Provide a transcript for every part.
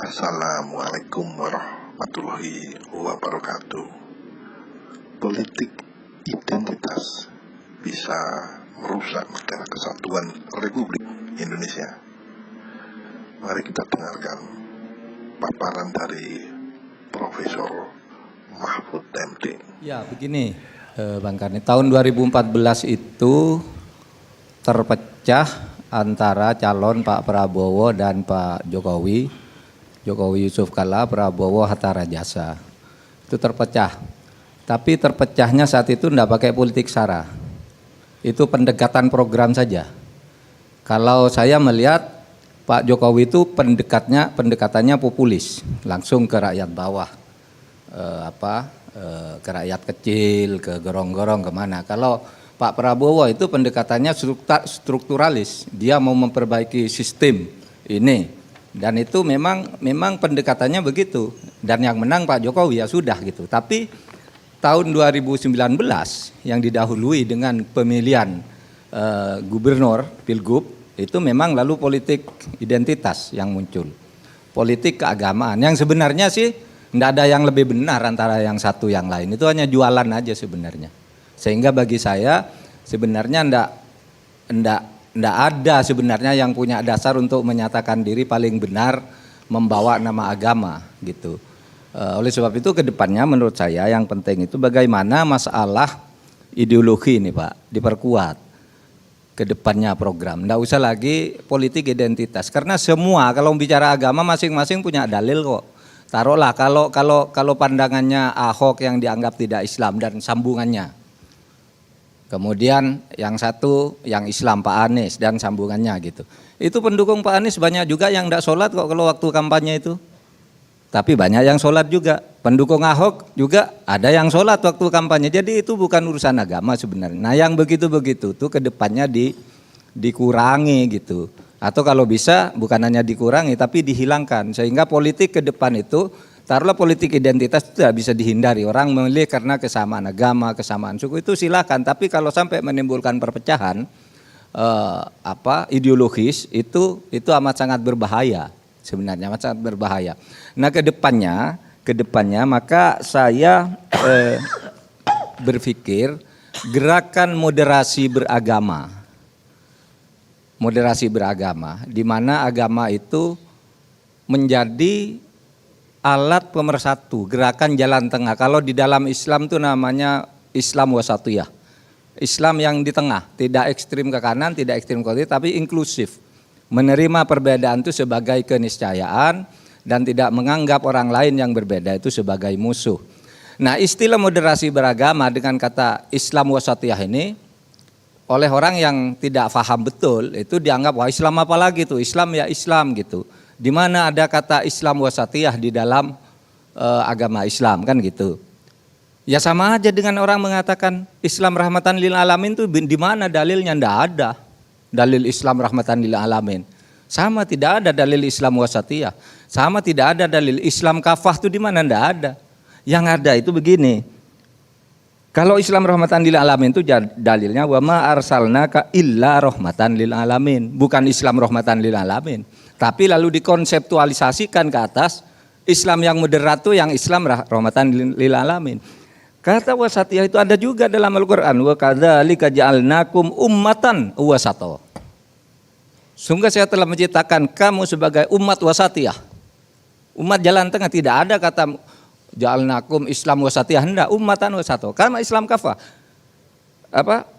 Assalamualaikum warahmatullahi wabarakatuh. Politik identitas bisa merusak negara kesatuan Republik Indonesia. Mari kita dengarkan paparan dari Profesor Mahfud MD. Ya, begini Bang Karni, tahun 2014 itu terpecah antara calon Pak Prabowo dan Pak Jokowi Yusuf Kalla, Prabowo Hatta Rajasa. Itu terpecah. Tapi terpecahnya saat itu tidak pakai politik sara. Itu pendekatan program saja. Kalau saya melihat Pak Jokowi itu pendekatannya populis, langsung ke rakyat bawah. Ke rakyat kecil, ke gorong-gorong kemana. Kalau Pak Prabowo itu pendekatannya strukturalis, dia mau memperbaiki sistem ini. Dan itu memang pendekatannya begitu. Dan yang menang Pak Jokowi, ya sudah gitu. Tapi tahun 2019 yang didahului dengan pemilihan gubernur, pilgub, itu memang lalu politik identitas yang muncul. Politik keagamaan yang sebenarnya sih tidak ada yang lebih benar antara yang satu yang lain. Itu hanya jualan aja sebenarnya. Sehingga bagi saya sebenarnya tidak ada sebenarnya yang punya dasar untuk menyatakan diri paling benar membawa nama agama gitu. Oleh sebab itu kedepannya menurut saya yang penting itu bagaimana masalah ideologi ini Pak diperkuat kedepannya program. Tidak usah lagi politik identitas karena semua kalau bicara agama masing-masing punya dalil kok. Taruhlah kalau pandangannya Ahok yang dianggap tidak Islam dan sambungannya. Kemudian yang satu yang Islam Pak Anies dan sambungannya gitu. Itu pendukung Pak Anies banyak juga yang tidak sholat kok kalau waktu kampanye itu. Tapi banyak yang sholat juga. Pendukung Ahok juga ada yang sholat waktu kampanye. Jadi itu bukan urusan agama sebenarnya. Nah yang begitu-begitu tuh kedepannya dikurangi gitu. Atau kalau bisa bukan hanya dikurangi tapi dihilangkan. Sehingga politik ke depan itu taruhlah politik identitas itu tidak bisa dihindari. Orang memilih karena kesamaan agama, kesamaan suku itu silakan. Tapi kalau sampai menimbulkan perpecahan ideologis itu amat sangat berbahaya sebenarnya, amat sangat berbahaya. Nah kedepannya maka saya berpikir gerakan moderasi beragama, di mana agama itu menjadi alat pemersatu, gerakan jalan tengah. Kalau di dalam Islam itu namanya Islam wasatiyah. Islam yang di tengah, tidak ekstrim ke kanan, tidak ekstrim ke kiri, tapi inklusif. Menerima perbedaan itu sebagai keniscayaan dan tidak menganggap orang lain yang berbeda itu sebagai musuh. Nah, istilah moderasi beragama dengan kata Islam wasatiyah ini oleh orang yang tidak paham betul itu dianggap wah Islam apa lagi tuh? Islam ya Islam gitu. Di mana ada kata Islam wasatiyah di dalam agama Islam kan gitu. Ya sama aja dengan orang mengatakan Islam rahmatan lil alamin itu di mana dalilnya? Tidak ada dalil Islam rahmatan lil alamin. Sama tidak ada dalil Islam wasatiyah. Sama tidak ada dalil Islam kafah itu di mana? Tidak ada. Yang ada itu begini. Kalau Islam rahmatan lil alamin itu dalilnya wa ma arsalnaka illa rahmatan lil alamin. Bukan Islam rahmatan lil alamin. Tapi lalu dikonseptualisasikan ke atas Islam yang moderat itu yang Islam rahmatan lil alamin. Kata wasatiyah itu ada juga dalam Al-Qur'an wa kadzalika ja'alnakum ummatan wasata. Sungguh saya telah menciptakan kamu sebagai umat wasatiyah. Umat jalan tengah, tidak ada kata ja'alnakum Islam wasatiyah, hendak ummatan wasata. Karena Islam kafah.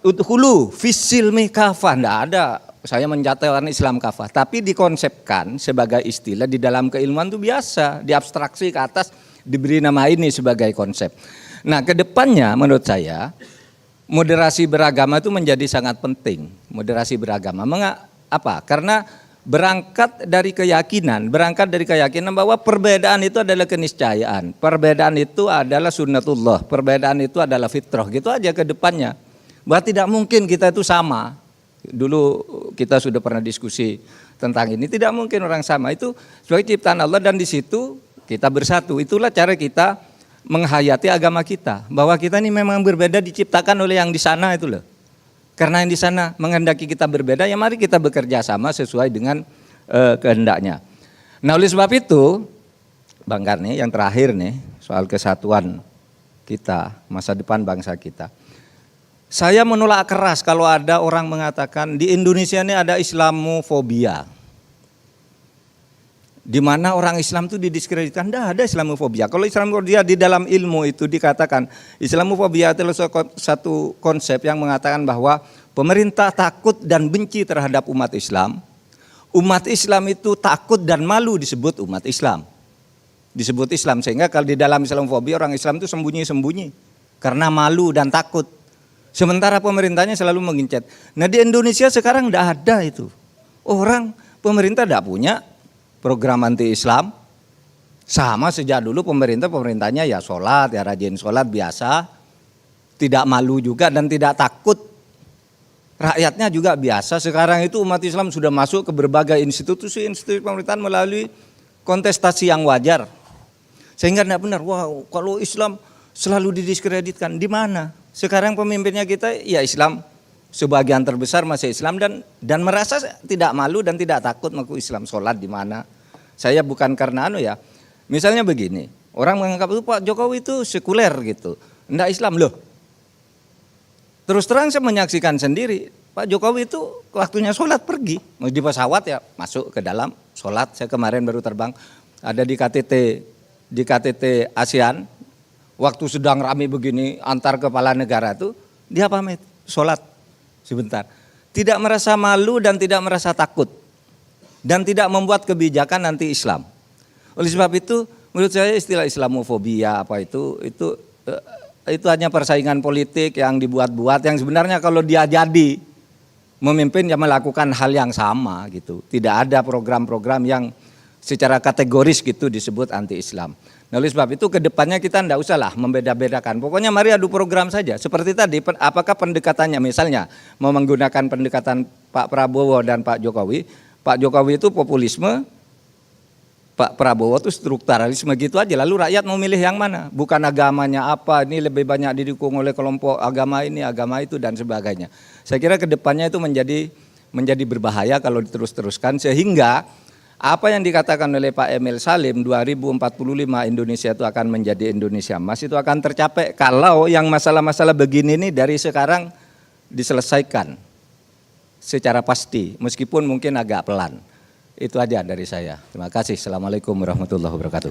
Udkhulu fisilmi kafah, tidak ada. Saya mencatatkan Islam kafah, tapi dikonsepkan sebagai istilah di dalam keilmuan itu biasa, diabstraksi ke atas, diberi nama ini sebagai konsep. Nah, kedepannya menurut saya moderasi beragama itu menjadi sangat penting. Moderasi beragama, apa? Karena berangkat dari keyakinan bahwa perbedaan itu adalah keniscayaan, perbedaan itu adalah sunnatullah, perbedaan itu adalah fitrah, gitu aja kedepannya. Bahwa tidak mungkin kita itu sama. Dulu kita sudah pernah diskusi tentang ini, tidak mungkin orang sama, itu sebagai ciptaan Allah dan di situ kita bersatu. Itulah cara kita menghayati agama kita, bahwa kita ini memang berbeda diciptakan oleh yang di sana itu loh. Karena yang di sana menghendaki kita berbeda, ya mari kita bekerja sama sesuai dengan kehendaknya. Nah oleh sebab itu Bang Karni, yang terakhir nih soal kesatuan kita, masa depan bangsa kita. Saya menolak keras kalau ada orang mengatakan di Indonesia ini ada Islamofobia, di mana orang Islam itu didiskreditkan. Tidak ada Islamofobia. Kalau Islamofobia di dalam ilmu itu dikatakan, Islamofobia adalah satu konsep yang mengatakan bahwa pemerintah takut dan benci terhadap umat Islam. Umat Islam itu takut dan malu disebut umat Islam. Disebut Islam, sehingga kalau di dalam Islamofobia orang Islam itu sembunyi-sembunyi karena malu dan takut. Sementara pemerintahnya selalu mengincet. Nah di Indonesia sekarang tidak ada itu. Pemerintah tidak punya program anti-Islam. Sama sejak dulu pemerintahnya ya sholat, ya rajin sholat biasa. Tidak malu juga dan tidak takut. Rakyatnya juga biasa. Sekarang itu umat Islam sudah masuk ke berbagai institusi pemerintahan melalui kontestasi yang wajar. Sehingga tidak benar, wow kalau Islam selalu didiskreditkan. Di mana? Sekarang pemimpinnya kita ya Islam, sebagian terbesar masih Islam dan merasa tidak malu dan tidak takut mengaku Islam. Sholat di mana? Saya bukan karena misalnya begini, orang menganggap itu Pak Jokowi itu sekuler gitu, enggak Islam loh. Terus terang saya menyaksikan sendiri, Pak Jokowi itu waktunya sholat pergi, di pesawat ya masuk ke dalam sholat. Saya kemarin baru terbang, ada di KTT ASEAN. Waktu sedang ramai begini antar kepala negara tuh dia pamit sholat sebentar. Tidak merasa malu dan tidak merasa takut. Dan tidak membuat kebijakan anti Islam. Oleh sebab itu menurut saya istilah Islamofobia itu hanya persaingan politik yang dibuat-buat. Yang sebenarnya kalau dia jadi memimpin ya melakukan hal yang sama gitu. Tidak ada program-program yang secara kategoris gitu disebut anti Islam. Nah, oleh sebab itu kedepannya kita tidak usahlah membeda-bedakan. Pokoknya mari adu program saja. Seperti tadi, apakah pendekatannya misalnya mau menggunakan pendekatan Pak Prabowo dan Pak Jokowi. Pak Jokowi itu populisme, Pak Prabowo itu strukturalisme gitu aja. Lalu rakyat mau milih yang mana? Bukan agamanya apa, ini lebih banyak didukung oleh kelompok agama ini, agama itu dan sebagainya. Saya kira kedepannya itu menjadi berbahaya kalau diterus-teruskan sehingga apa yang dikatakan oleh Pak Emil Salim 2045 Indonesia itu akan menjadi Indonesia emas itu akan tercapai kalau yang masalah-masalah begini ini dari sekarang diselesaikan secara pasti meskipun mungkin agak pelan. Itu aja dari saya. Terima kasih. Assalamualaikum warahmatullahi wabarakatuh.